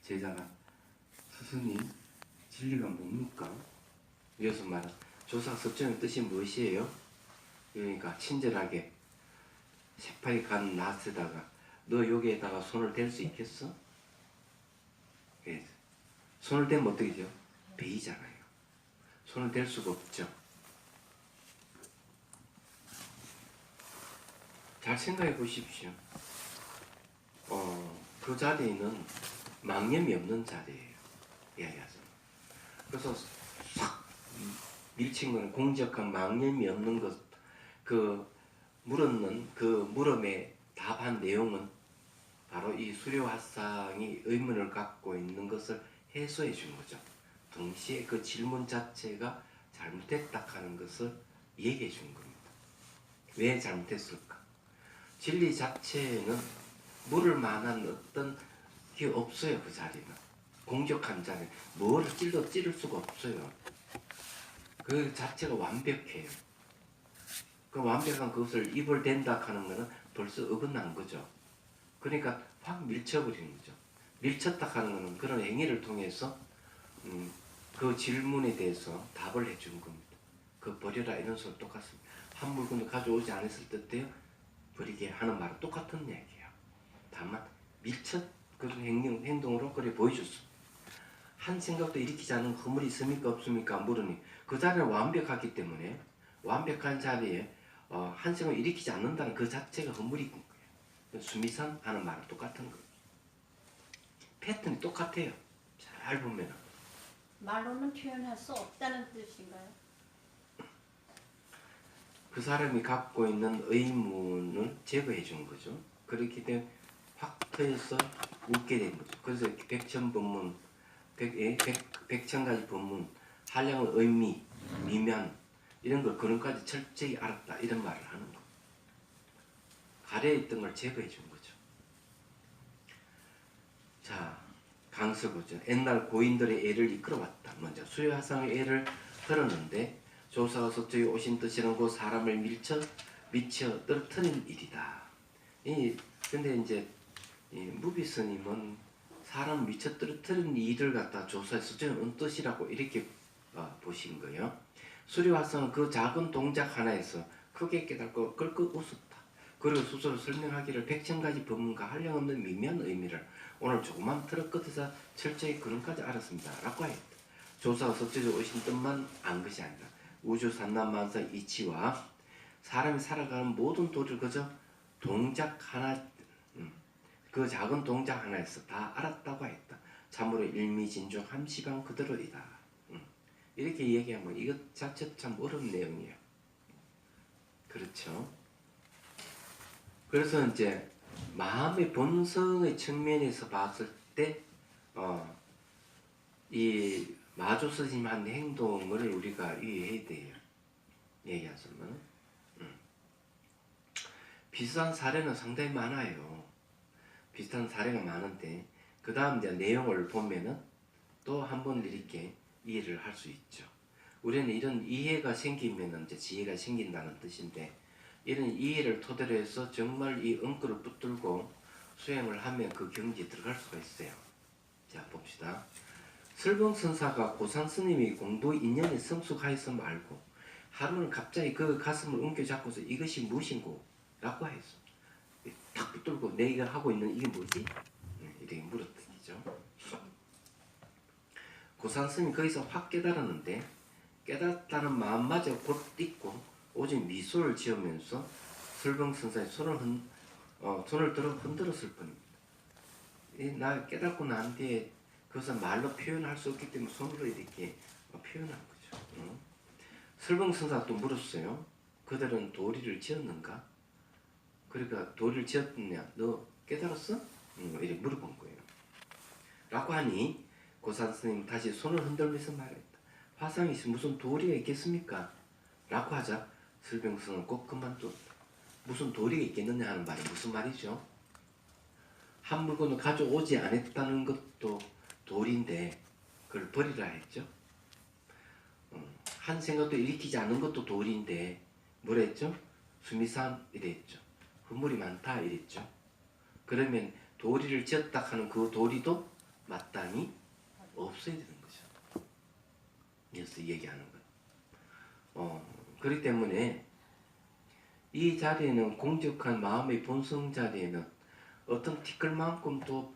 제자가 스승님 진리가 뭡니까? 이어서 말하 조사 섭정의 뜻이 무엇이에요? 그러니까 친절하게 새파이 간 낫에다가 너 여기에다가 손을 댈 수 있겠어? 예. 손을 대면 어떻게 되죠? 베이잖아요. 손을 댈 수가 없죠. 잘 생각해 보십시오. 그 자리는 망념이 없는 자리예요. 이야기하죠. 그래서 싹 밀친 거는 공적한 망념이 없는 것, 그 물었는 그 물음에 답한 내용은 바로 이 수료화상이 의문을 갖고 있는 것을 해소해 준 거죠. 동시에 그 질문 자체가 잘못됐다 하는 것을 얘기해 준 겁니다. 왜 잘못했을까? 진리 자체는 물을 만한 어떤 게 없어요. 그 자리는 공적한 자리, 뭐를 찔러 찌를 수가 없어요. 그 자체가 완벽해요. 그 완벽한 그것을 입을 댄다 하는 것은 벌써 어긋난 거죠. 그러니까 확 밀쳐버리는 거죠. 밀쳤다 하는 것은 그런 행위를 통해서 그 질문에 대해서 답을 해준 겁니다. 그 버려라 이런 소리 똑같습니다. 한 물건을 가져오지 않았을 때요 버리게 하는 말은 똑같은 얘기예요. 다만 밀쳤 그런 행동으로 그래 보여줬습니다. 한 생각도 일으키지 않은 허물이 있습니까 없습니까 물으니 그 자리는 완벽하기 때문에 완벽한 자리에 한 생각을 일으키지 않는다는 그 자체가 허물이 있는 거예요. 수미산 하는 말은 똑같은 거예요. 패턴이 똑같아요. 잘 보면 말로는 표현할 수 없다는 뜻인가요? 그 사람이 갖고 있는 의문을 제거해 준 거죠. 그렇기 때문에 확 터져서 웃게 된 거죠. 그래서 백천법문, 백천가지 법문, 한량의 의미, 미면 이런 걸 그런까지 철저히 알았다 이런 말을 하는 거. 가려에 있던 걸 제거해 준 거죠. 자, 강서구죠. 옛날 고인들의 애를 이끌어왔다. 먼저 수요화상의 애를 들었는데 조사가 서쪽에 오신 뜻이란 그 사람을 미쳐 떨어뜨린 일이다. 근데 이제 무비 스님은 사람 미쳐 떨어뜨린 일을 갖다 조사해서 서쪽에 온 뜻이라고 이렇게 보신 거예요. 수료화상은 그 작은 동작 하나에서 크게 깨닫고 끌끌 웃었다. 그리고 스스로 설명하기를 백천가지 법문과 한량없는 미묘한 의미를 오늘 조그만 틀어 끝에서 철저히 그런까지 알았습니다. 라고 했다. 조사가 서쪽에 오신 뜻만 안 것이 아니라 우주 산남만상 이치와 사람이 살아가는 모든 도리를 그저 동작 하나, 그 작은 동작 하나에서 다 알았다고 했다. 참으로 일미진중 함시방 그대로이다. 이렇게 얘기하면 이것 자체도 참 어려운 내용이에요. 그렇죠? 그래서 이제 마음의 본성의 측면에서 봤을 때, 이 마조 스님 한 행동을 우리가 이해해야 돼요. 얘기하자면. 비슷한 사례는 상당히 많아요. 비슷한 사례가 많은데, 그 다음 이제 내용을 보면은 또 한 번 이렇게 이해를 할 수 있죠. 우리는 이런 이해가 생기면 이제 지혜가 생긴다는 뜻인데, 이런 이해를 토대로 해서 정말 이 은구를 붙들고 수행을 하면 그 경지에 들어갈 수가 있어요. 자, 봅시다. 설봉선사가 고산 스님이 공부 인연에 성숙하여서 말고 하루는 갑자기 그 가슴을 움켜잡고서 이것이 무엇인고? 라고 했어. 탁 붙들고 내가 하고 있는 이게 뭐지? 이렇게 물었더니죠. 고산 스님이 거기서 확 깨달았는데 깨닫다는 마음마저 곧 잊고 오직 미소를 지으면서 설봉선사의 손을 들어 흔들었을 뿐입니다. 나 깨닫고 난 뒤에 그것을 말로 표현할 수 없기 때문에 손으로 이렇게 표현한 거죠. 설봉선사가 또 물었어요. 그들은 도리를 지었는가? 그러니까 도리를 지었느냐? 너 깨달았어? 이렇게 물어본 거예요. 라고 하니 고산 스님 다시 손을 흔들면서 말했다. 화상이 무슨 도리가 있겠습니까? 라고 하자 설봉선은 꼭 그만두었다. 무슨 도리가 있겠느냐 하는 말이 무슨 말이죠? 한 물건을 가져오지 않았다는 것도 도리인데 그걸 버리라 했죠. 한 생각도 일으키지 않은 것도 도리인데 뭐라 했죠? 수미산 이랬죠. 허물이 많다 이랬죠. 그러면 도리를 지었다 하는 그 도리도 마땅히 없어야 되는 거죠. 그래서 얘기하는 거예요. 그렇기 때문에 이 자리에는 공적한 마음의 본성 자리에는 어떤 티끌만큼도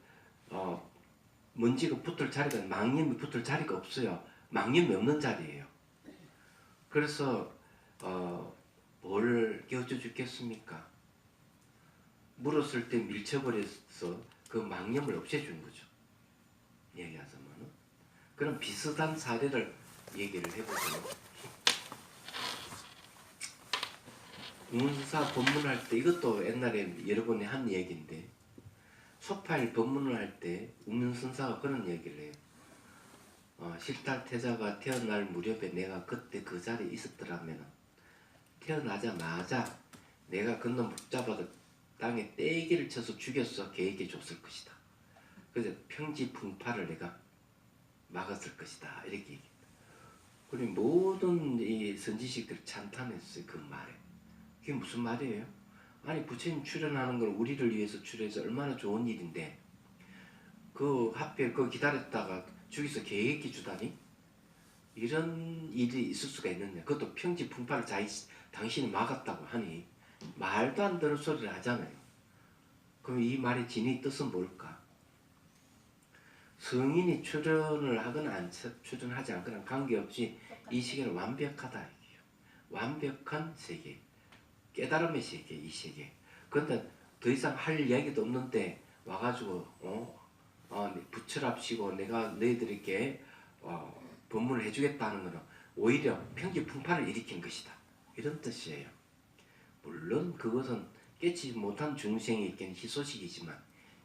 먼지가 붙을 자리가 망념이 붙을 자리가 없어요. 망념이 없는 자리예요. 그래서 뭘 깨워줘 주겠습니까? 물었을 때 밀쳐버려서 그 망념을 없애주는 거죠. 얘기하자면은 그런 비슷한 사례를 얘기를 해보죠. 우문사 법문할 때 이것도 옛날에 여러 번에 한 얘기인데 소파일 법문을 할 때 우문선사가 그런 얘기를 해요. 실탈태자가 태어날 무렵에 내가 그때 그 자리에 있었더라면 태어나자마자 내가 그놈 붙잡아서 땅에 떼기를 쳐서 죽여서 걔에게 줬을 것이다. 그래서 평지풍파를 내가 막았을 것이다. 이렇게 얘기합니다. 그리고 모든 이 선지식들 찬탄했어요. 그 말에. 그게 무슨 말이에요? 아니 부처님 출연하는 걸 우리를 위해서 출연해서 얼마나 좋은 일인데 그 하필 그 기다렸다가 죽여서 걔에게 주다니? 이런 일이 있을 수가 있느냐. 그것도 평지풍파를 당신이 막았다고 하니 말도 안 되는 소리를 하잖아요. 그럼 이 말의 진위 뜻은 뭘까? 성인이 출연을 하거나 출연하지 않거나 관계없이 이 세계는 완벽하다. 이게요. 완벽한 세계. 깨달음의 세계, 이 세계. 그런데 더 이상 할 이야기도 없는데 와가지고 부처랍시고 내가 너희들에게 법문을 해주겠다는 것은 오히려 평지풍파를 일으킨 것이다. 이런 뜻이에요. 물론 그것은 깨치 못한 중생에게는 희소식이지만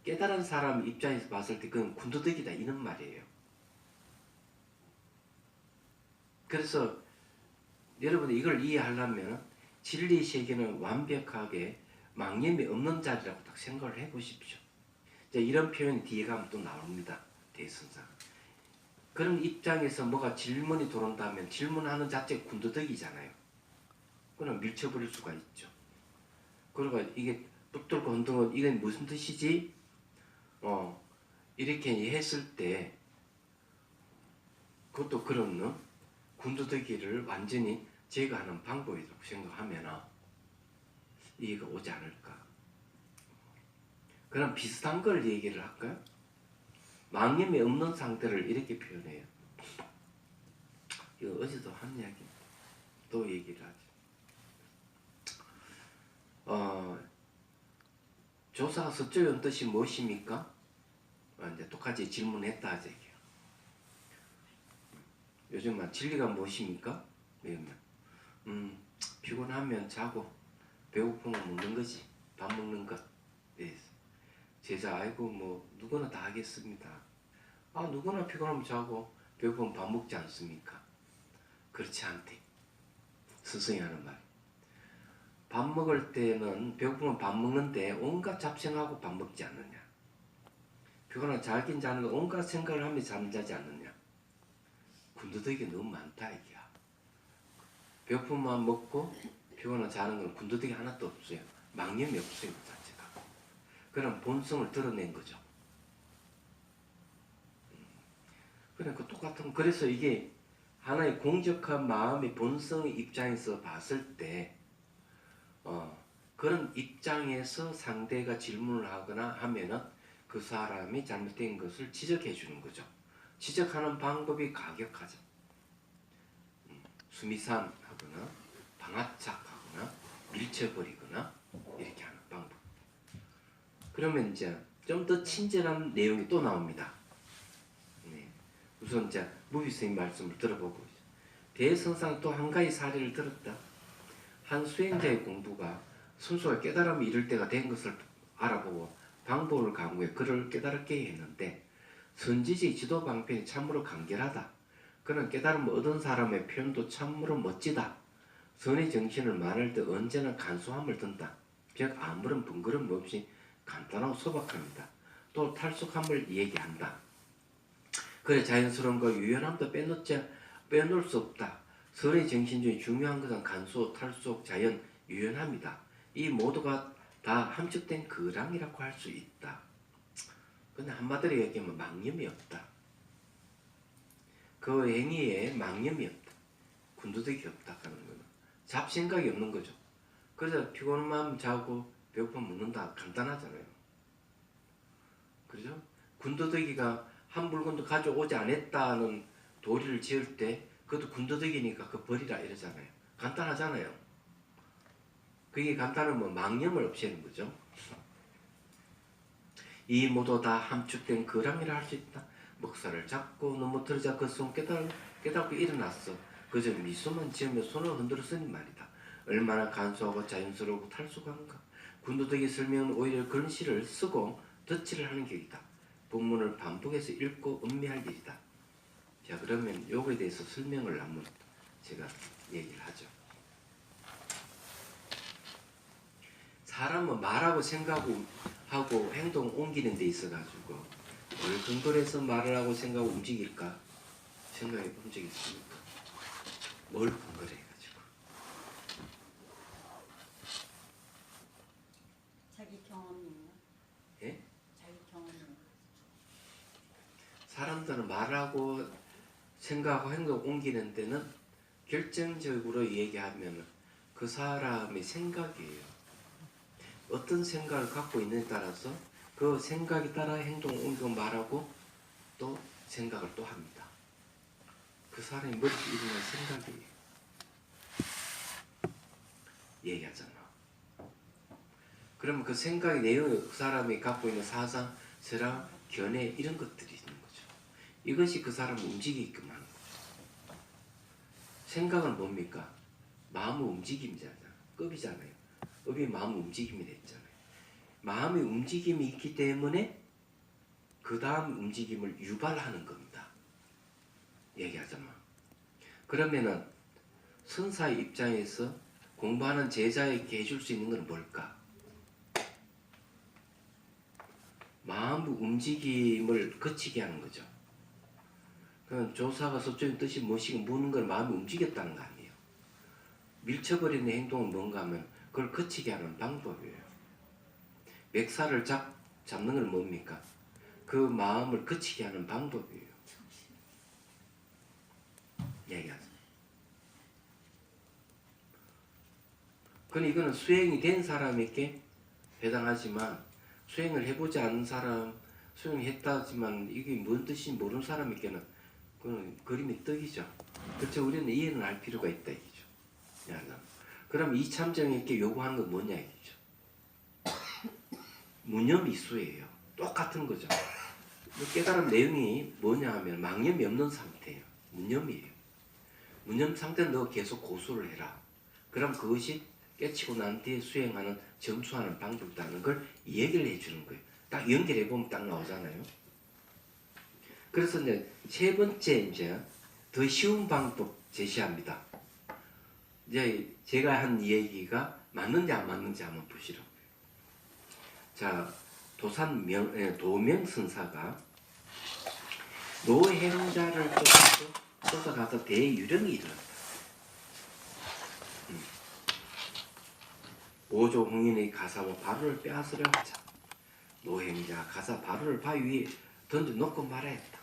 깨달은 사람 입장에서 봤을 때 그건 군더더기다 이런 말이에요. 그래서 여러분이 이걸 이해하려면 진리 세계는 완벽하게 망념이 없는 자리라고 딱 생각을 해보십시오. 이런 표현이 뒤에 가면 또 나옵니다. 대선상. 그런 입장에서 뭐가 질문이 들어온다면 질문하는 자체가 군더더기잖아요. 그럼 밀쳐버릴 수가 있죠. 그러니까 이게 붙들고 흔들고 이게 무슨 뜻이지? 이렇게 했을 때 그것도 그런 군더더기를 완전히 제거하는 방법이라고 생각하면 이해가 오지 않을까. 그럼 비슷한 걸 얘기를 할까요? 망념이 없는 상태를 이렇게 표현해요. 이거 어제도 한 이야기 또 얘기를 하죠. 조사가 서쪽의 뜻이 무엇입니까? 이제 똑같이 질문했다 하죠. 요즘 진리가 무엇입니까? 이러면 피곤하면 자고 배고프면 먹는 거지. 밥 먹는 것. 네. 제자 아이고 뭐 누구나 다 하겠습니다. 누구나 피곤하면 자고 배고프면 밥 먹지 않습니까? 그렇지 않대. 스승이 하는 말. 밥 먹을 때는 배고프면 밥 먹는데 온갖 잡생하고 밥 먹지 않느냐. 피곤하면 자긴 자는데 온갖 생각을 하며 잠자지 않느냐. 군더더기가 너무 많다 이게야. 배고픔만 먹고 피곤하면 자는 건 군더더기 하나도 없어요. 망념이 없어요 그 자체가. 그런 본성을 드러낸 거죠. 그러니까 똑같은 그래서 이게 하나의 공적한 마음의 본성의 입장에서 봤을 때 그런 입장에서 상대가 질문을 하거나 하면은 그 사람이 잘못된 것을 지적해 주는 거죠. 지적하는 방법이 가격하죠. 수미산하거나 방아착하거나 밀쳐버리거나 이렇게 하는 방법. 그러면 이제 좀 더 친절한 내용이 또 나옵니다. 네. 우선 이제 무비 선생님 말씀을 들어보고 대선상 또 한 가지 사례를 들었다. 한 수행자의 공부가 순수가 깨달음이 이를 때가 된 것을 알아보고 방법을 강구해 그를 깨달게 했는데 선지지 지도 방편이 참으로 간결하다. 그는 깨달음을 얻은 사람의 표현도 참으로 멋지다. 선의 정신을 말할 때 언제나 간소함을 든다. 즉 아무런 번거로움 없이 간단하고 소박합니다. 또 탈속함을 얘기한다. 그래 자연스러움과 유연함도 빼놓을 수 없다. 선의 정신 중에 중요한 것은 간소, 탈속, 자연, 유연함이다. 이 모두가 다 함축된 거랑이라고 할 수 있다. 근데 한마디로 얘기하면 망념이 없다. 그 행위에 망념이 없다. 군더더기 없다 하는 거는 잡생각이 없는 거죠. 그래서 피곤한 마음 자고 배고프면 먹는다. 간단하잖아요. 그죠? 군더더기가 한 물건도 가져오지 않았다는 도리를 지을 때 그것도 군더더기니까 그 버리라 이러잖아요. 간단하잖아요. 그게 간단하면 망념을 없애는 거죠. 이 모두 다 함축된 거람이라 할 수 있다. 먹살을 잡고 넘어뜨리자 그 손 깨닫고 일어났어. 그저 미소만 지으며 손을 흔들었으니 말이다. 얼마나 간소하고 자연스러우고 탈수한가. 군더더기 설명은 오히려 그런 시를 쓰고 덧칠을 하는 격이다. 본문을 반복해서 읽고 음미할 일이다. 자, 그러면 요거에 대해서 설명을 한번 제가 얘기를 하죠. 사람은 말하고 생각하고 행동 옮기는 데 있어가지고 뭘 근거로 해서 말을 하고 생각하고 움직일까? 생각해 본 적이 있습니까? 뭘 근거로 해가지고? 자기 경험인가? 예? 자기 경험인가? 사람들은 말하고 생각하고 행동 옮기는 데는 결정적으로 얘기하면 그 사람의 생각이에요. 어떤 생각을 갖고 있느냐에 따라서 그 생각에 따라 행동 옮기고 말하고 또 생각을 또 합니다. 그 사람이 머릿속에 일어난 생각이에요. 얘기하잖아. 그러면 그 생각의 내용, 그 사람이 갖고 있는 사상, 설화, 견해 이런 것들이 있는 거죠. 이것이 그 사람을 움직이게끔 하는 거죠. 생각은 뭡니까? 마음의 움직임이잖아요. 급이잖아요. 업이 마음의 움직임이 됐잖아요. 마음의 움직임이 있기 때문에 그 다음 움직임을 유발하는 겁니다. 얘기하자면. 그러면은 선사의 입장에서 공부하는 제자에게 해줄 수 있는 건 뭘까? 마음의 움직임을 거치게 하는 거죠. 그럼 조사가 서쪽의 뜻이 무엇이고 묻는 걸 마음이 움직였다는 거 아니에요. 밀쳐버리는 행동은 뭔가 하면 그걸 거치게 하는 방법이에요. 맥살을 잡는 건 뭡니까? 그 마음을 거치게 하는 방법이에요. 얘기하세요. 그럼 이거는 수행이 된 사람에게 해당하지만 수행을 해보지 않은 사람, 수행을 했다지만 이게 뭔 뜻인지 모르는 사람에게는 그건 그림이 떡이죠. 그렇죠. 우리는 이해는 할 필요가 있다 이거죠. 그럼 이 참정에게 요구하는 건 뭐냐 이거죠. 무념이수예요. 똑같은 거죠. 깨달은 내용이 뭐냐 하면 망념이 없는 상태예요. 무념이에요. 무념 상태는 너 계속 고수를 해라. 그럼 그것이 깨치고 난 뒤에 수행하는 점수하는 방법이라는 걸 얘기를 해주는 거예요. 딱 연결해보면 딱 나오잖아요. 그래서 이제 세 번째 이제 더 쉬운 방법 제시합니다. 이제 제가 한 얘기가 맞는지 안 맞는지 한번 보시라고요. 자, 도명선사가 노행자를 쫓아가서 대유령이 일어났다. 오조 홍인의 가사와 바로를 빼앗으려 하자. 노행자 가사 바로를 바위 위에 던져놓고 말하였다.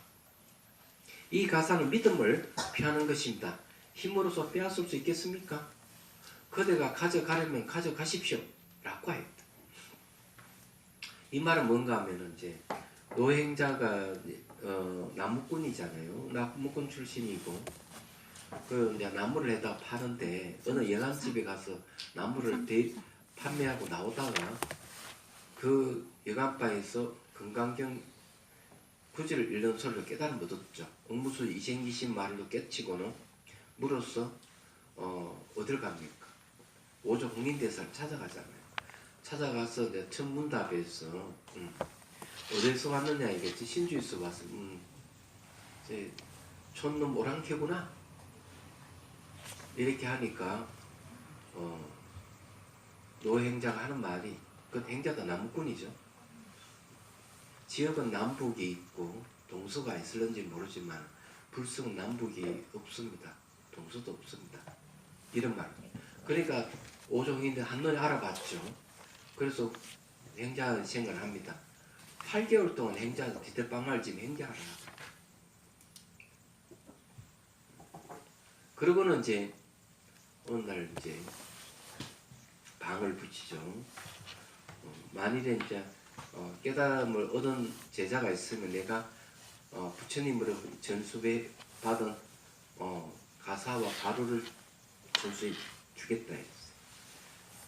이 가사는 믿음을 피하는 것입니다. 힘으로서 빼앗을 수 있겠습니까? 그대가 가져가려면 가져가십시오. 라고 하였다. 이 말은 뭔가 하면 이제 노행자가 나무꾼이잖아요. 나무꾼 출신이고 그 이제 나무를 해다 파는데 어느 여관집에 가서 나무를 판매하고 나오다가 그 여관바에서 금강경 구지를 읽는 소리를 깨달음을 얻었죠. 옥무수 이생기신 말로 깨치고는 물어서 어딜 갑니까? 오조 홍인대사를 찾아가잖아요. 찾아가서 이제 천문답에서 어디서 왔느냐 이겠지. 신주에서 왔어. 이제 촌놈 오랑캐구나. 이렇게 하니까 노행자가 하는 말이 그 행자가 나무꾼이죠. 지역은 남북이 있고 동서가 있을는지 모르지만 불성은 남북이 없습니다. 동서도 없습니다. 이런 말. 그러니까 오종인데 한눈에 알아봤죠. 그래서 행자 생각을 합니다. 8개월 동안 행자 뒤태방을 지금 행자하라. 그러고는 이제 어느 날 이제 방을 붙이죠. 만일에 이제 깨달음을 얻은 제자가 있으면 내가 부처님으로 전수배 받은 가사와 가루를 전수해 주겠다 했어요.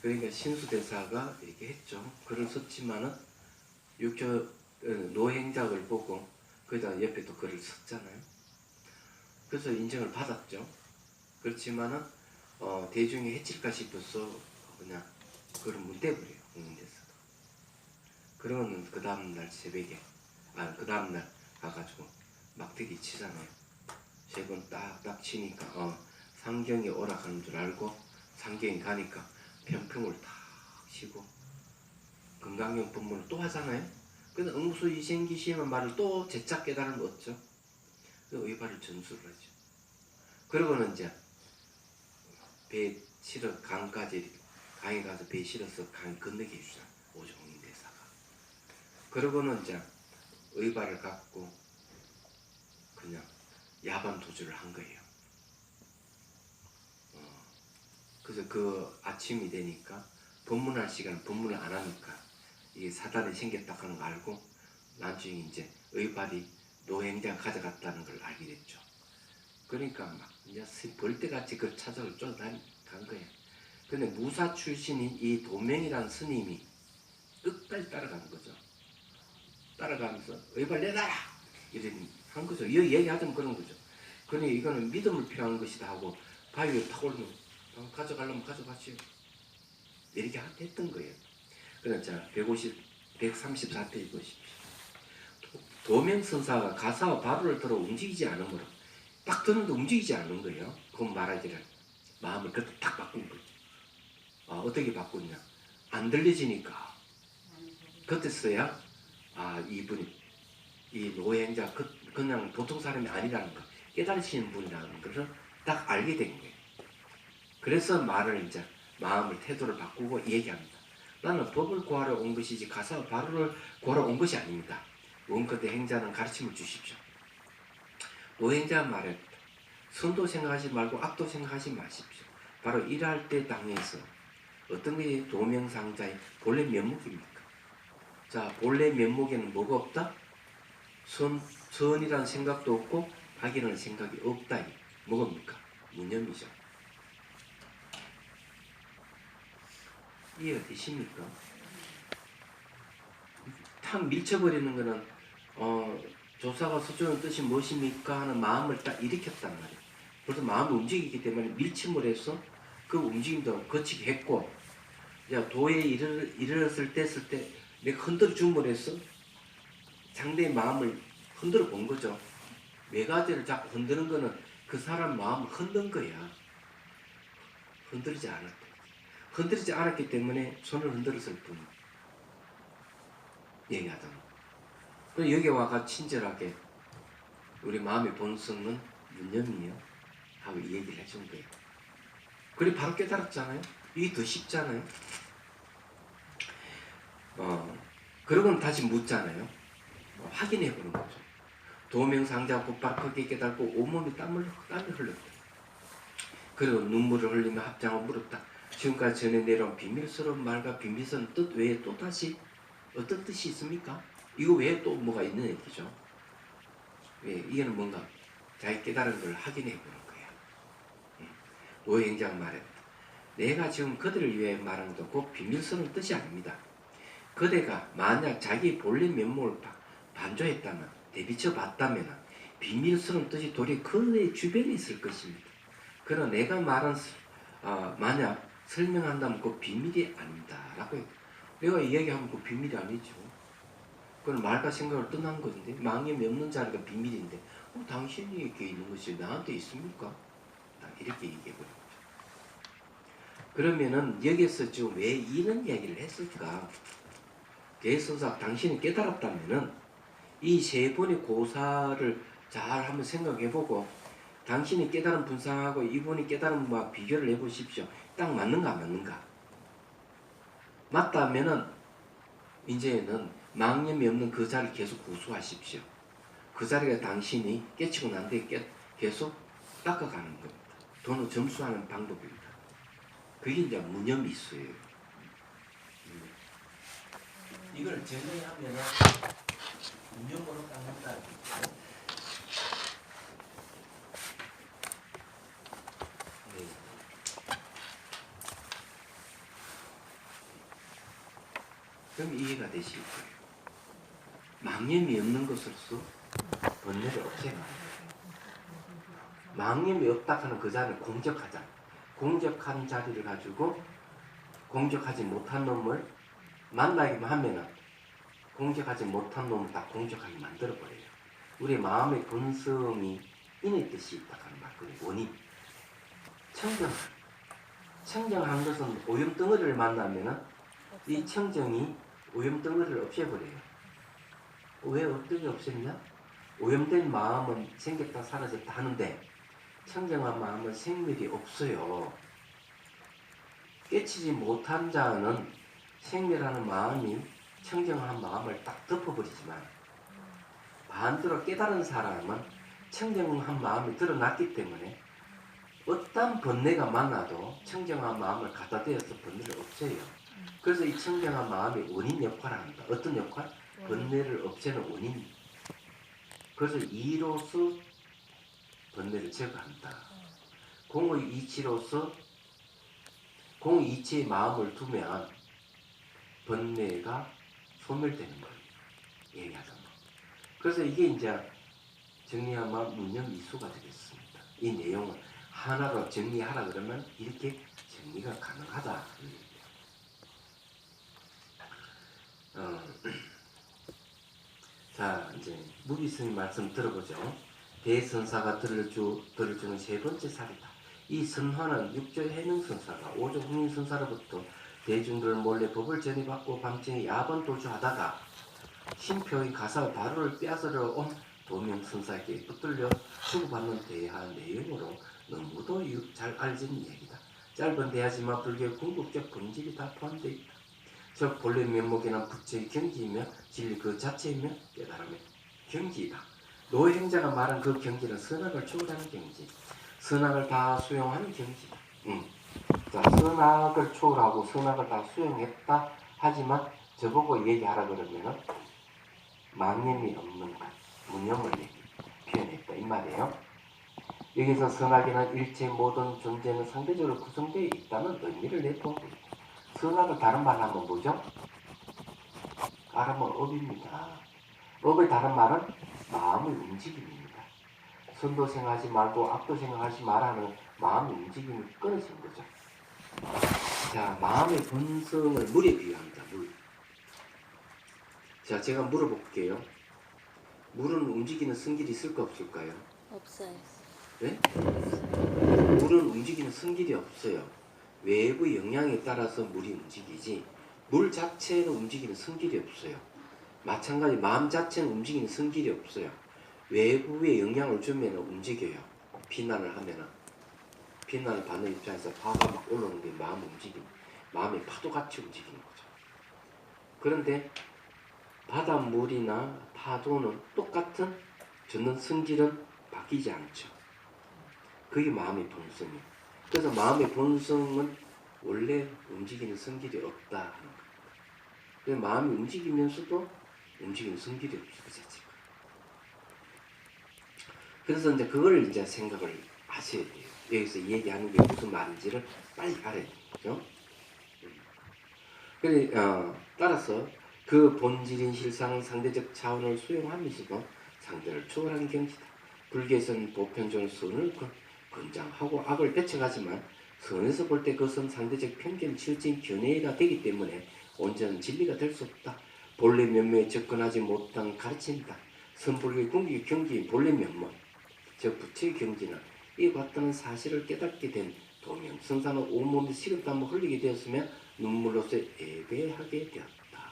그러니까 신수대사가 이렇게 했죠. 글을 썼지만은 육조 노행작을 보고 거기다 옆에 또 글을 썼잖아요. 그래서 인정을 받았죠. 그렇지만은 대중이 해칠까 싶어서 그냥 글을 문대버려요. 공문대사가. 그러면 그 다음날 새벽에 그 다음날 가가지고 막대기 치잖아요. 세 번 딱딱 치니까 상경이 오락하는 줄 알고 상경이 가니까 편평을 탁 치고 건강경 법문을 또 하잖아요. 근데 응수 이생기시면 말을 또 재차 깨달음을 얻죠. 그 의발을 전수를 하죠. 그러고는 이제 배 실어 강까지 강에 가서 배 실어서 강 건너게 해주잖아. 오종대사가. 그러고는 이제 의발을 갖고 그냥 야반 도주를 한 거예요. 그래서 그 아침이 되니까 법문할 시간 법문을 안 하니까 이게 사단이 생겼다 하는 걸 알고 나중에 이제 의발이 노행장 가져갔다는 걸 알게 됐죠. 그러니까 막 이제 벌떼같이 그걸 찾아서 쫓아간 거예요. 근데 무사 출신인 이 도명이라는 스님이 끝까지 따라가는 거죠. 따라가면서 의발 내놔라! 이런 한 거죠. 얘기하던 그런 거죠. 그러니 이거는 믿음을 필요한 것이다 하고 바위 위에 탁 올리면 가져가려면 가져가시오. 이렇게 했던 거예요. 그래서 자 134페이지 보십시오. 도명선사가 가사와 바로를 들어 움직이지 않으므로 딱 듣는데 움직이지 않는 거예요. 그건 말하기를 마음을 그때 딱 바꾼 거죠. 어떻게 바꿨냐? 안 들려지니까 그때서야 이분이 이 노행자 그냥 보통 사람이 아니라는 거 깨달으시는 분이라는 것을 딱 알게 된 거예요. 그래서 말을 이제 마음을 태도를 바꾸고 얘기합니다. 나는 법을 구하러 온 것이지 가사와 바로를 구하러 온 것이 아닙니다. 원컨대 행자는 가르침을 주십시오. 노행자 말에 선도 생각하지 말고 악도 생각하지 마십시오. 바로 일할 때 당해서 어떤 것이 도명상자의 본래 면목입니까? 자, 본래 면목에는 뭐가 없다? 선이라는 생각도 없고 악이라는 생각이 없다. 뭐겁니까? 무념이죠. 이해가 되십니까? 탁 밀쳐버리는 거는 조사가 서주는 뜻이 무엇입니까? 하는 마음을 딱 일으켰단 말이에요. 그래서 마음이 움직이기 때문에 밀침을 해서 그 움직임도 거치게 했고 도에 이르렀을 때 내가 흔들어 주물해서 상대의 마음을 흔들어 본 거죠. 외가지를 자꾸 흔드는 거는 그 사람 마음을 흔든 거야. 흔들지 않았다. 흔들지 않았기 때문에 손을 흔들었을 뿐 얘기하던. 그래서 여기 와가 친절하게 우리 마음의 본성은 무념이에요 하고 이 얘기를 해준 거예요. 그래 바로 깨달았잖아요. 이게 더 쉽잖아요. 그러고는 다시 묻잖아요. 확인해 보는 거죠. 도명상자 곧바로 크게 깨달고 온몸이 땀을 흘렸다. 그리고 눈물을 흘리며 합장을 물었다. 지금까지 전해 내려온 비밀스러운 말과 비밀스러운 뜻 외에 또 다시 어떤 뜻이 있습니까? 이거 외에 또 뭐가 있는 얘기죠. 이게는 뭔가 자기 깨달은 걸 확인해 보는 거예요. 노행장 말했다. 내가 지금 그들을 위해 말하는 것도 꼭 비밀스러운 뜻이 아닙니다. 그대가 만약 자기 본래 면목을 반조했다면 대비쳐 봤다면 비밀스러운 뜻이 도리어 그의 주변에 있을 것입니다. 그러나 내가 말한 만약 설명한다면 그 비밀이 아닙니다. 라고 해요. 내가 이야기하면 그 비밀이 아니죠. 그건 말과 생각을 떠난 건데 망념이 없는 자리가 비밀인데 당신이 이렇게 있는 것이 나한테 있습니까? 이렇게 얘기해버린 거죠. 그러면은 여기서 지금 왜 이런 이야기를 했을까? 대선사 당신이 깨달았다면은 이 세 번의 고사를 잘 한번 생각해보고 당신이 깨달은 분상하고 이분이 깨달은 바와 비교를 해보십시오. 딱 맞는가 안 맞는가? 맞다면은 이제는 망념이 없는 그 자리를 계속 구수하십시오. 그 자리가 당신이 깨치고 난 뒤에 계속 닦아가는 겁니다. 돈을 점수하는 방법입니다. 그게 이제 무념이수예요. 이걸 정리하면 무념으로 닦는다. 네. 그럼 이해가 되실 거예요. 망념이 없는 것으로서 번뇌를 없애라. 망념이 없다 하는 그 자리를 공적하자. 공적한 자리를 가지고 공적하지 못한 놈을 만나기만 하면은 공적하지 못한 놈을 다 공적하게 만들어버려요. 우리 마음의 본성이 인의 뜻이 있다 하는 말거든요. 원인. 청정한 것은 오염덩어리를 만나면은 이 청정이 오염덩어리를 없애버려요. 왜 어떻게 없앴냐? 오염된 마음은 생겼다 사라졌다 하는데 청정한 마음은 생멸이 없어요. 깨치지 못한 자는 생멸하는 마음이 청정한 마음을 딱 덮어버리지만 반대로 깨달은 사람은 청정한 마음이 드러났기 때문에 어떤 번뇌가 만나도 청정한 마음을 갖다 대어서 번뇌를 없애요. 그래서 이 청정한 마음이 원인 역할을 합니다. 어떤 역할? 번뇌를 없애는 원인. 그래서 이로서 번뇌를 제거한다. 공의 이치로서 공의 이치의 마음을 두면 번뇌가 소멸되는 거예요. 얘기하자면. 그래서 이게 이제 정리하면 무념이수가 되겠습니다. 이 내용을 하나로 정리하라 그러면 이렇게 정리가 가능하다. 자, 이제 무비스님 말씀 들어보죠. 대선사가 들어주는 세 번째 사례다. 이 선화는 6조 해명선사가 5조 흥인선사로부터 대중들을 몰래 법을 전해받고 밤중에 야반 도주하다가 신표의 가사 바로를 빼앗으러 온 도명선사에게 붙들려 주고받는 대화 내용으로 너무도 잘 알려진 얘기다. 짧은 대화지만 불교의 궁극적 본질이 다 포함되어 있다. 즉 본래 면목에는 부처의 경지이며 진리 그 자체이며 깨달음의 경지이다. 노행자가 말한 그 경지는 선악을 초월하는 경지, 선악을 다 수용하는 경지다. 자, 선악을 초월하고 선악을 다 수용했다 하지만 저보고 얘기하라 그러면은 망념이 없는 것, 무념을 표현했다 이 말이에요. 여기서 선악에는 일체 모든 존재는 상대적으로 구성되어 있다는 의미를 내포하고 있다. 선악을 다른 말로 하면 뭐죠? 다르면 업입니다. 업의 다른 말은 마음의 움직임입니다. 선도 생각하지 말고 악도 생각하지 말라는 마음의 움직임이 끊어진 거죠. 자, 마음의 본성을 물에 비유합니다. 물. 자, 제가 물어볼게요. 물은 움직이는 성질이 있을까 없을까요? 없어요. 네? 물은 움직이는 성질이 없어요. 외부 영향에 따라서 물이 움직이지 물 자체는 움직이는 성질이 없어요. 마찬가지 마음 자체는 움직이는 성질이 없어요. 외부의 영향을 주면 움직여요. 비난을 하면은 비난을 받는 입장에서 파가 막 올라오는 게 마음 움직임, 마음의 파도같이 움직이는 거죠. 그런데 바닷물이나 파도는 똑같은 젖는 성질은 바뀌지 않죠. 그게 마음의 본성이에요. 그래서 마음의 본성은 원래 움직이는 성질이 없다 하는 거예요. 그래서 마음이 움직이면서도 움직이는 성질이 없어 그 자체가. 그래서 이제 그걸 이제 생각을 하셔야 돼요. 여기서 얘기하는 게 무슨 말인지를 빨리 알아야 돼요. 그래, 따라서 그 본질인 실상은 상대적 차원을 수용하면서도 상대를 초월하는 경지다. 불교에서는 보편적으로 선을 권장하고 악을 배척하지만 선에서 볼 때 그것은 상대적 편견, 실증, 견해가 되기 때문에 온전한 진리가 될 수 없다. 본래 면모에 접근하지 못한 가르침이다. 선불교의 궁극의 경지인 본래 면모, 즉 부처의 경지는 이와 같다는 사실을 깨닫게 된 도명, 성사는 온몸에 식은땀을 흘리게 되었으며 눈물로서 예배하게 되었다.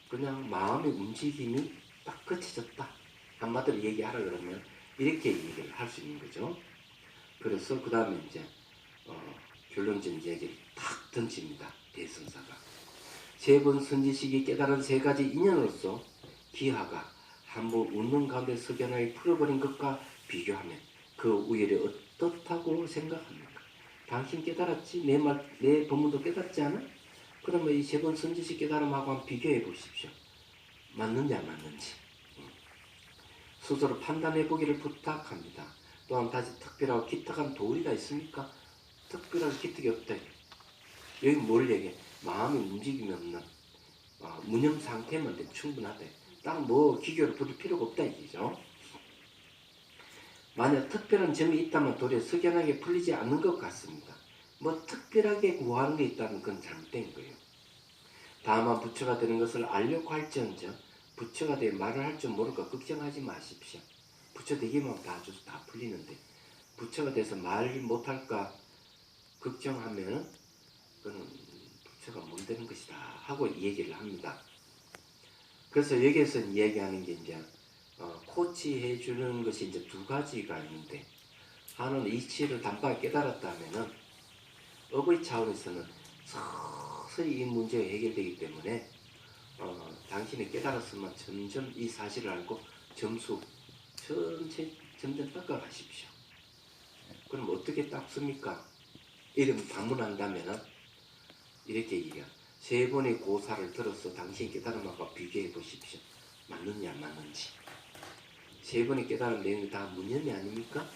그냥 마음의 움직임이 딱 그쳐졌다. 한마디로 얘기하라 그러면 이렇게 얘기를 할 수 있는 거죠. 그래서 그 다음에 이제 결론적인 얘기를 탁 던집니다. 대선사가. 세 번 선지식이 깨달은 세 가지 인연으로서 기하가 한번 웃는 가운데 석연하게 풀어버린 것과 비교하면 그 우열이 어떻다고 생각합니까? 당신 깨달았지? 내 법문도 깨달지 않아? 그러면 이 세 번 선지식 깨달음하고 한번 비교해 보십시오. 맞는지 안 맞는지. 스스로 판단해 보기를 부탁합니다. 또한 다시 특별하고 기특한 도리가 있습니까? 특별하게 기특이 없다. 여기 뭘 얘기해? 마음이 움직임이 없는 무념 상태만 되면 충분하대. 딱 뭐 기교를 부릴 필요가 없다 이거죠. 만약 특별한 점이 있다면 도리어 석연하게 풀리지 않는 것 같습니다. 뭐 특별하게 구하는 게 있다면 그건 잘못된 거예요. 다만 부처가 되는 것을 알려고 할지언정 부처가 돼 말을 할 줄 모를까 걱정하지 마십시오. 부처 되기만 다 풀리는데 부처가 돼서 말 못할까 걱정하면 그건 부처가 못 되는 것이다 하고 얘기를 합니다. 그래서 여기에서 이야기하는 게 이제 코치해 주는 것이 이제 두 가지가 있는데 하나는 이치를 단박에 깨달았다면은 업의 차원에서는 서서히 이 문제가 해결되기 때문에 당신이 깨달았으면 점점 이 사실을 알고 점수 점점 닦아가십시오. 그럼 어떻게 닦습니까? 이름 방문한다면은 이렇게 얘기해요. 세 번의 고사를 들어서 당신 깨달음하고 비교해 보십시오. 맞느냐 안 맞는지. 세 번의 깨달은 내용이 다 무념이 아닙니까?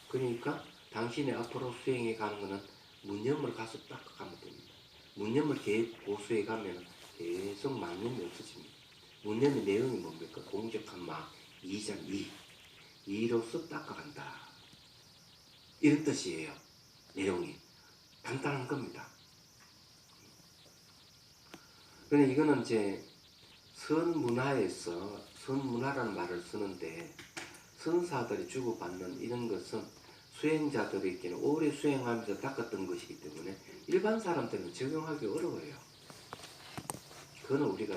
그러니까 당신이 앞으로 수행해 가는 것은 무념을 가서 닦아가면 됩니다. 무념을 고수해 가면 계속 망념이 없어집니다. 무념의 내용이 뭡니까? 공적한 마음 2장 2로서 닦아간다. 이런 뜻이에요. 내용이 간단한 겁니다. 그런데 이거는 이제 선문화에서 선문화라는 말을 쓰는데 선사들이 주고받는 이런 것은 수행자들에게는 오래 수행하면서 닦았던 것이기 때문에 일반 사람들은 적용하기 어려워요. 그거는 우리가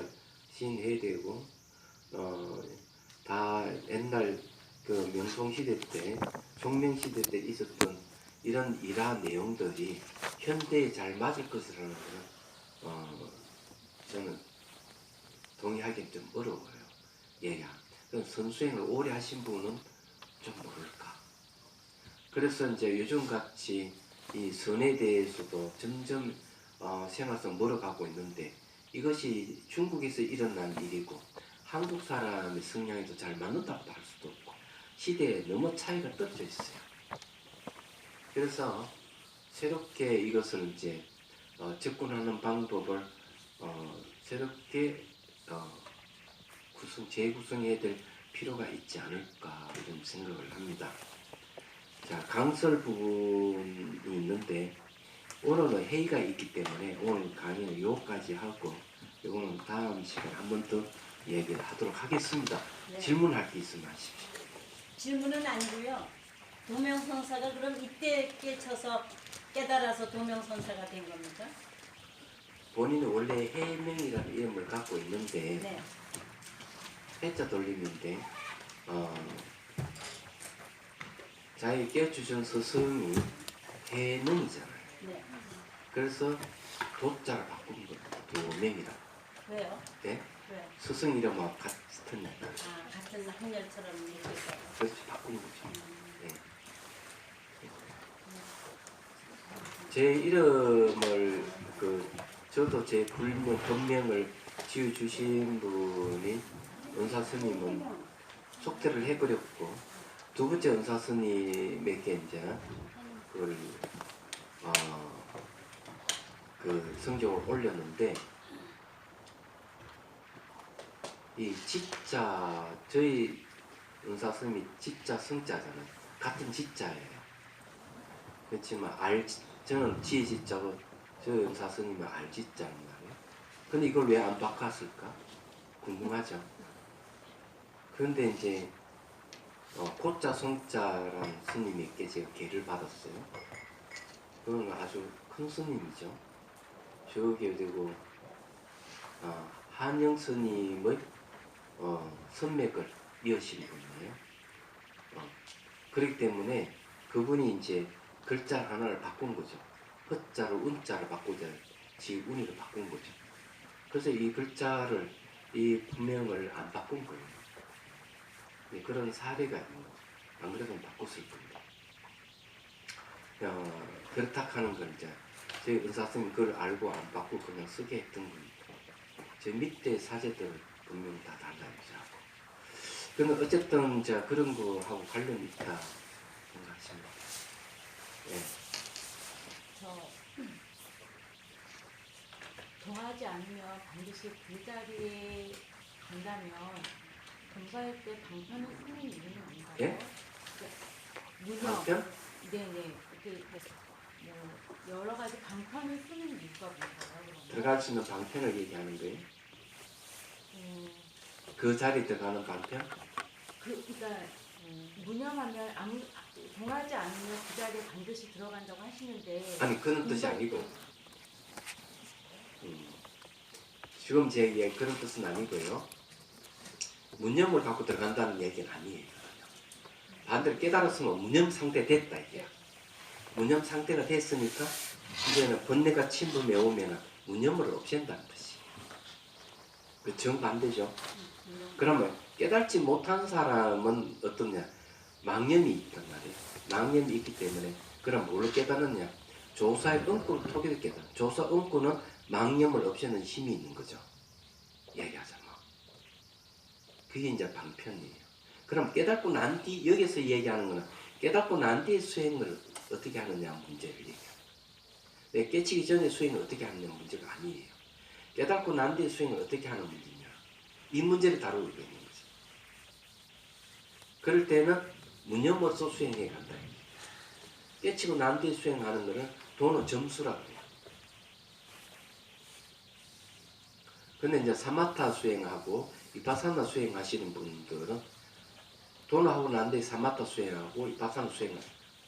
시인해야 되고 다 옛날 그 명성시대 때 종명시대 때 있었던 이런 일화 내용들이 현대에 잘 맞을 것이라는 것은 저는 동의하기는 좀 어려워요. 얘야. 선수행을 오래 하신 분은 좀 모를까. 그래서 이제 요즘같이 이 선에 대해서도 점점 생활성 멀어가고 있는데 이것이 중국에서 일어난 일이고 한국 사람의 성향에도 잘 맞는다고 할 수도 없고 시대에 너무 차이가 떨어져 있어요. 그래서 새롭게 이것을 이제 접근하는 방법을 새롭게 재구성해야 될 필요가 있지 않을까 이런 생각을 합니다. 자, 강설 부분이 있는데 오늘은 회의가 있기 때문에 오늘 강의는 여기까지 하고 이거는 다음 시간에 한 번 더 얘기를 하도록 하겠습니다. 네. 질문할 게 있으면 하십시오. 질문은 아니고요. 도명선사가 그럼 이때 깨쳐서 깨달아서 도명선사가 된 겁니까? 본인은 원래 해명이라는 이름을 갖고 있는데 네. 해자 돌림인데 자기 깨주신 스승이 해명이잖아요. 네. 그래서 도자를 바꾼 거예요. 도명이라. 왜요? 네? 왜? 스승 이름하고 같은 날. 같은 학렬처럼 이렇게 해서. 그래서 바꾼 거죠. 네. 제 이름을 저도 제 본명을 지어주신 분이 은사 스님은 속퇴를 해버렸고 두 번째 은사 스님에게 이제 그걸 그 성적을 올렸는데 이 지자 저희 은사 스님이 지자 성자잖아요. 같은 지자예요. 그렇지만 저는 지지자고 저 은사 스님은 알지자란 말이에요. 근데 이걸 왜 안 바꿨을까? 궁금하죠. 그런데 이제 고자 성자라는 스님에게 제가 계를 받았어요. 그건 아주 큰 스님이죠. 저게 되고 한영 스님의 선맥을 이어신 분이에요. 그렇기 때문에 그분이 이제 글자 하나를 바꾼 거죠. 허자를 운자를 바꾸자 지운이를 바꾼 거죠. 그래서 이 글자를 이 분명을 안 바꾼 거예요. 네, 그런 사례가 있는 거죠. 안 그래도 바꿨을 건데. 그렇다 하는 건 이제 저희 의사선생님 그걸 알고 안 바꾸고 그냥 쓰게 했던 겁니다. 저 밑에 사제들 분명히 다 달라요. 그런데 어쨌든 이제 그런 거하고 관련이 있다 생각하십니다. 예. 저 정하지 않으면 반드시 그 자리에 간다면 검사할 때 방편을 쓰는 이유는 아닌가요? 예? 무념. 방편? 네네. 뭐 여러 가지 방편을 쓰는 이유가 뭔가요? 그러면? 들어갈 수 있는 방편을 얘기하는 거예요. 음, 그 자리에 들어가는 방편? 그러니까 무념하면 정하지 않으면 그 자리에 반드시 들어간다고 하시는데 아니 그런 뜻이 아니고 지금 제 얘기 그런 뜻은 아니고요. 무념을 갖고 들어간다는 얘기는 아니에요. 반대로 깨달았으면 무념 상태 됐다 이게. 무념 상태가 됐으니까 이제는 번뇌가 침범해 오면 무념을 없앤다는 뜻이. 그 정반대죠. 그러면 깨달지 못한 사람은 어떠냐? 망념이 있단 말이에요. 망념이 있기 때문에 그럼 뭘로 깨달았냐? 조사의 은꾸를 토기를 깨달아. 조사 은꾸는 망념을 없애는 힘이 있는 거죠. 얘기하자면. 그게 이제 방편이에요. 그럼 깨닫고 난 뒤 여기서 얘기하는 거는 깨닫고 난 뒤의 수행을 어떻게 하느냐 문제를 얘기해요. 내 깨치기 전에 수행을 어떻게 하느냐 문제가 아니에요. 깨닫고 난 뒤의 수행을 어떻게 하는 문제냐. 이 문제를 다루고 있는 거죠. 그럴 때는 무념으로서 수행해 간다. 깨치고 난 뒤에 수행하는 거는 도노 점수라고 해요. 근데 이제 사마타 수행하고 이파사나 수행하시는 분들은 도노하고 난 뒤에 사마타 수행하고 이파사나 수행을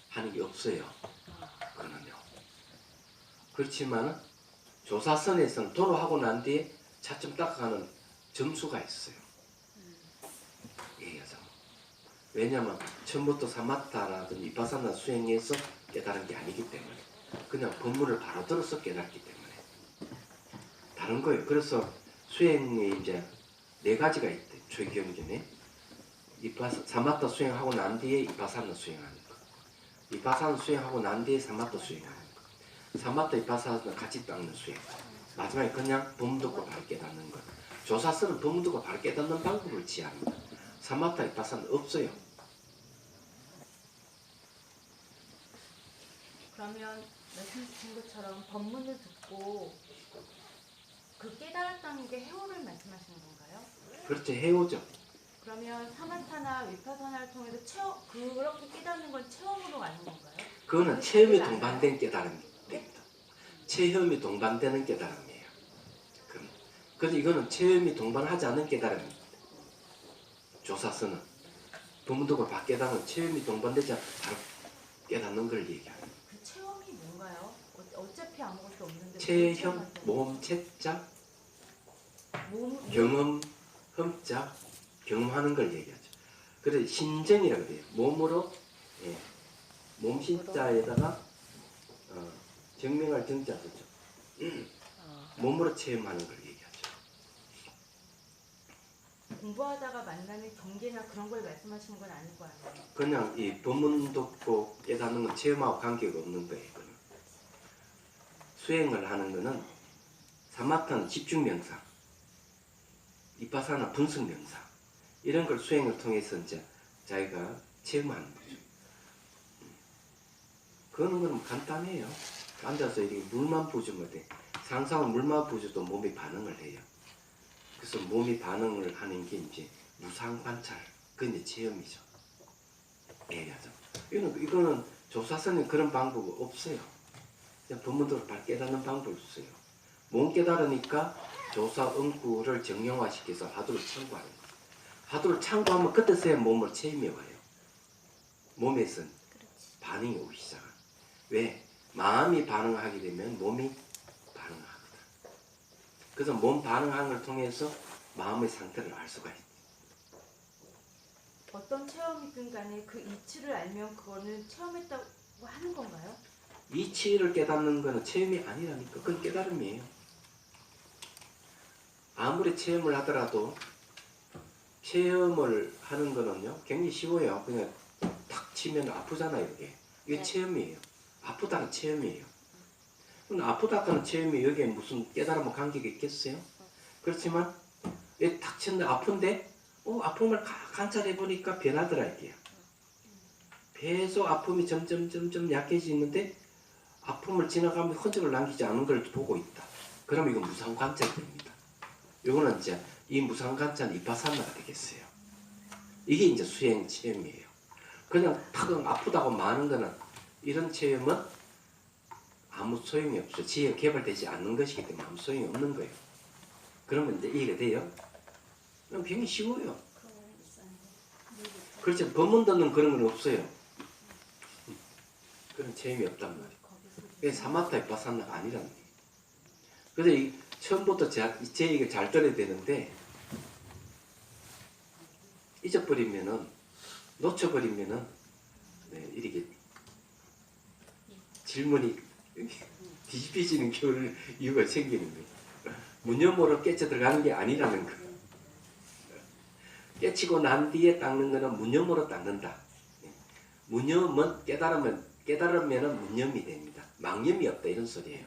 하는 게 없어요. 그거는요. 그렇지만 조사선에서는 도노하고 난 뒤에 차츰 닦아가는 점수가 있어요. 얘기하자면. 왜냐하면 처음부터 사마타라든지 이파사나 수행해서 깨달은 게 아니기 때문에 그냥 법문을 바로 들어서 깨달기 때문에 다른 거예요. 그래서 수행이 이제 4가지가 있대. 초경전에 사마타 수행하고 난 뒤에 이파사나 수행하는 거. 이파사나 수행하고 난 뒤에 사마타 수행하는 거. 사마타 이파사나 같이 닦는 수행. 마지막에 그냥 법문 듣고 바로 깨닫는 거. 조사서는 법문 듣고 바로 깨닫는 방법을 지향합니다. 사마타 이파사는 없어요. 그러면 말씀 주신 것처럼 법문을 듣고 그 깨달았다는 게 해오를 말씀하시는 건가요? 그렇죠. 해오죠. 그러면 사마타나 위파사나를 통해서 그렇게 깨닫는 건 체험으로 가는 건가요? 그거는 체험이 동반된 깨달음입니다. 체험이 동반되는 깨달음이에요. 그래서 이거는 체험이 동반하지 않은 깨달음입니다. 조사서는 법문독을 바 깨달으면 체험이 동반되지 않고 바로 깨닫는 걸 얘기합니다. 그 체험이 뭔가요? 어차피 아무것도 없는데 체험, 몸, 채자, 몸, 경험, 험자, 경험하는 걸 얘기하죠. 그래서 신정이라고 해요. 몸으로, 예, 몸 신자에다가 정명할 정자 쓰죠. 몸으로 체험하는 걸 얘기하죠. 공부하다가 만나는 경계나 그런 걸 말씀하시는 건 아닐 거 아니에요? 그냥 이 법문 듣고 깨닫는 건 체험하고 관계가 없는 거예요. 이거는. 수행을 하는 거는 사마타는 집중명상, 이파사나 분석명상 이런 걸 수행을 통해서 이제 자기가 체험하는 거죠. 그거는 건 간단해요. 앉아서 이렇게 물만 부으면 돼. 상상은 물만 부어도 몸이 반응을 해요. 그래서 몸이 반응을 하는 게 이제 무상 관찰, 그게 이제 체험이죠. 얘기하죠. 이거는 조사선에 그런 방법은 없어요. 그냥 법문대로 바로 깨닫는 방법을 써요. 몸 깨달으니까 조사 응구를 정형화시켜서 화두를 참고하는 거예요. 화두를 참고하면 그때서야 몸을 체험해 와요. 몸에서 반응이 오기 시작해요. 왜? 마음이 반응하게 되면 몸이 반응하거든. 그래서 몸 반응하는 걸 통해서 마음의 상태를 알 수가 있어요. 어떤 체험이든 간에 그 이치를 알면 그거는 체험했다고 하는 건가요? 이치를 깨닫는 거는 체험이 아니라니까. 그건 깨달음이에요. 아무리 체험을 하더라도 체험을 하는 거는요 굉장히 쉬워요. 그냥 탁 치면 아프잖아요. 이게 네. 체험이에요. 아프다는 체험이에요. 근데 아프다는 체험이 여기에 무슨 깨달음과 관계가 있겠어요? 그렇지만 탁 쳤는데 아픈데 아픔을 관찰해 보니까 변하더라 이게요. 계속 아픔이 점점 약해지는데 아픔을 지나가면 흔적을 남기지 않은 걸 보고 있다. 그럼 이건 무상 관찰입니다. 이거는 이제 이 무상 관찰 이파사나가 되겠어요. 이게 이제 수행 체험이에요. 그냥 탁 아프다고 마는 거는 이런 체험은 아무 소용이 없죠. 지혜가 개발되지 않는 것이기 때문에 아무 소용이 없는 거예요. 그러면 이제 이해가 돼요? 그럼 굉장히 쉬워요. 그렇죠. 법문 듣는 그런 건 없어요. 그런 체험이 없단 말이에요. 그게 사마타 이파사나가 아니라는 거예요. 그래서 처음부터 제 얘기를 잘 들어야 되는데 잊어버리면은 놓쳐버리면은 이렇게 질문이 뒤집혀지는 이유가 생기는 거예요. 무념으로 깨쳐 들어가는 게 아니라는 거예요. 깨치고 난 뒤에 닦는 거는 무념으로 닦는다. 무념은 깨달으면은 무념이 됩니다. 망념이 없다 이런 소리예요.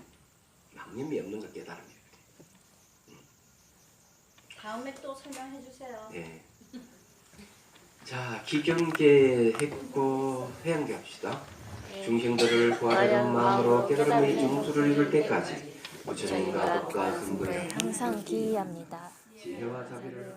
망념이 없는 걸 깨달으면. 다음에 또 설명해 주세요. 네. 자, 기경계 했고 회양계 합시다. 중생들을 구하려는 마음으로 깨달음의 중수를 이룰 때까지 부처님과 법과 근본에 항상 기이합니다. 지혜와 자비를